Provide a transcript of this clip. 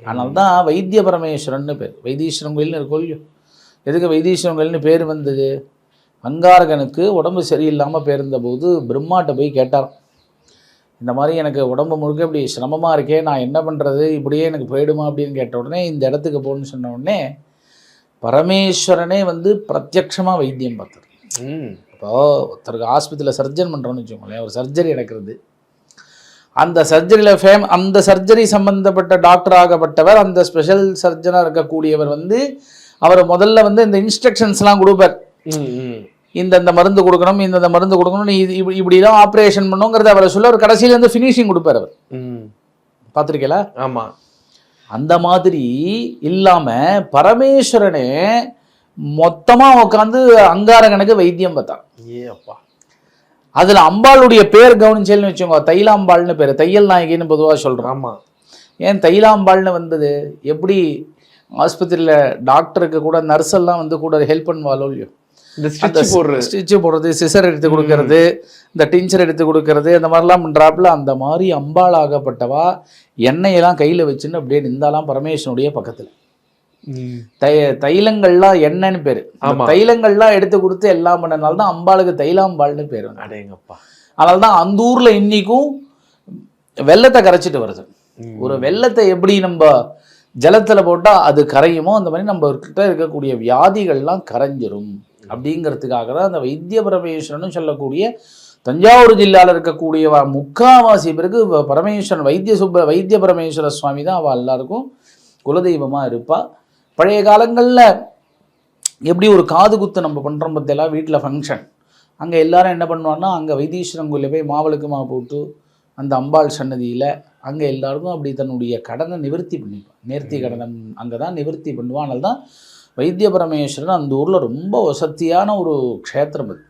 அதனால தான் வைத்திய பரமேஸ்வரன்னு பேர். வைத்தீஸ்வரன் கோயில்னு இருக்கோ இல்லையோ, எதுக்கு வைத்தீஸ்வரன் கோயில்னு பேர் வந்தது? அங்காரகனுக்கு உடம்பு சரியில்லாமல் போயிருந்தபோது பிரம்மாட்ட போய் கேட்டார், இந்த மாதிரி எனக்கு உடம்பு முழுக்க இப்படி சிரமமாக இருக்கே, நான் என்ன பண்ணுறது, இப்படியே எனக்கு போயிடுமா அப்படின்னு கேட்ட உடனே, இந்த இடத்துக்கு போகணுன்னு சொன்ன உடனே பரமேஸ்வரனே வந்து பிரத்யக்ஷமாக வைத்தியம் பார்த்தார். இப்போ ஒருத்தருக்கு ஆஸ்பத்திரியில் சர்ஜன் பண்ணுறோன்னு வச்சுக்கோங்களேன், ஒரு சர்ஜரி நடக்கிறது, அந்த சர்ஜரியில் அந்த சர்ஜரி சம்மந்தப்பட்ட டாக்டர் ஆகப்பட்டவர், அந்த ஸ்பெஷல் சர்ஜனாக இருக்கக்கூடியவர் வந்து அவர் முதல்ல வந்து இந்த இன்ஸ்ட்ரக்ஷன்ஸ்லாம் கொடுப்பார். இந்த மருந்து கொடுக்கணும், இந்த மருந்து கொடுக்கணும், நீ இப்படிலாம் ஆப்ரேஷன் பண்ணுங்கிறத அவரை சொல்ல ஒரு கடைசியில் வந்து ஃபினிஷிங் கொடுப்பார் அவர். பார்த்துருக்கீங்களா? ஆமாம். அந்த மாதிரி இல்லாமல் பரமேஸ்வரனே மொத்தமாக உட்காந்து அங்காரகனுக்கு வைத்தியம் பார்த்தான். அப்பா, அதில் அம்பாளுடைய பேர் கவனிச்சேன்னு வச்சுக்கோங்க, தைலாம்பாள்னு பேர், தையல் நாயகின்னு பொதுவாக சொல்கிறோம். ஆமாம். ஏன் தைலாம்பாள்னு வந்தது? எப்படி ஆஸ்பத்திரியில் டாக்டருக்கு கூட நர்ஸெல்லாம் வந்து கூட ஹெல்ப் பண்ணுவாளோ இல்லையோ, இந்த ஸ்டிச்சு போடுறது, சிசர் எடுத்து கொடுக்கறது, இந்த டிஞ்சர் எடுத்து கொடுக்கறது, அந்த மாதிரிலாம் பண்ணுறாப்புல, அந்த மாதிரி அம்பாள் ஆகப்பட்டவா எண்ணெயெல்லாம் கையில் வச்சுன்னு அப்படியே நின்றாலாம் பரமேஸ்வரனுடைய பக்கத்தில். தைலங்கள்லாம் எண்ணெய்னு பேர், தைலங்கள்லாம் எடுத்து கொடுத்து எல்லாம் பண்ணனால தான் அம்பாளுக்கு தைலாம்பாள்னு பேர். அடேங்கப்பா. அதனால தான் அந்த ஊர்ல இன்னைக்கும் வெள்ளத்தை கரைச்சிட்டு வருது. ஒரு வெள்ளத்தை எப்படி நம்ம ஜலத்துல போட்டா அது கரையுமோ, அந்த மாதிரி நம்ம கிட்ட இருக்கக்கூடிய வியாதிகள்லாம் கரைஞ்சிரும் அப்படிங்கிறதுக்காக தான் அந்த வைத்திய பரமேஸ்வரன் சொல்லக்கூடிய தஞ்சாவூர் ஜில்லாவில் இருக்கக்கூடிய முக்காவாசி பேருக்கு பரமேஸ்வரன் வைத்திய பரமேஸ்வர சுவாமி தான் அவள் எல்லாருக்கும் குலதெய்வமாக இருப்பா. பழைய காலங்களில் எப்படி ஒரு காது குத்து நம்ம பண்ணுறோம் பற்றியெல்லாம், வீட்டில் ஃபங்க்ஷன், அங்கே எல்லாரும் என்ன பண்ணுவான்னா, அங்கே வைத்தீஸ்வரன் கோயிலில் போய் மாவிளக்கு மாவு போட்டு அந்த அம்பாள் சன்னதியில் அங்கே எல்லாருக்கும் அப்படி தன்னுடைய கடனை நிவர்த்தி பண்ணிப்பான். நேர்த்தி கடனை அங்கே தான் நிவர்த்தி பண்ணுவான். அதனால தான் வைத்திய பரமேஸ்வரன் அந்த ஊரில் ரொம்ப வசதியான ஒரு க்ஷேத்திரம் அது.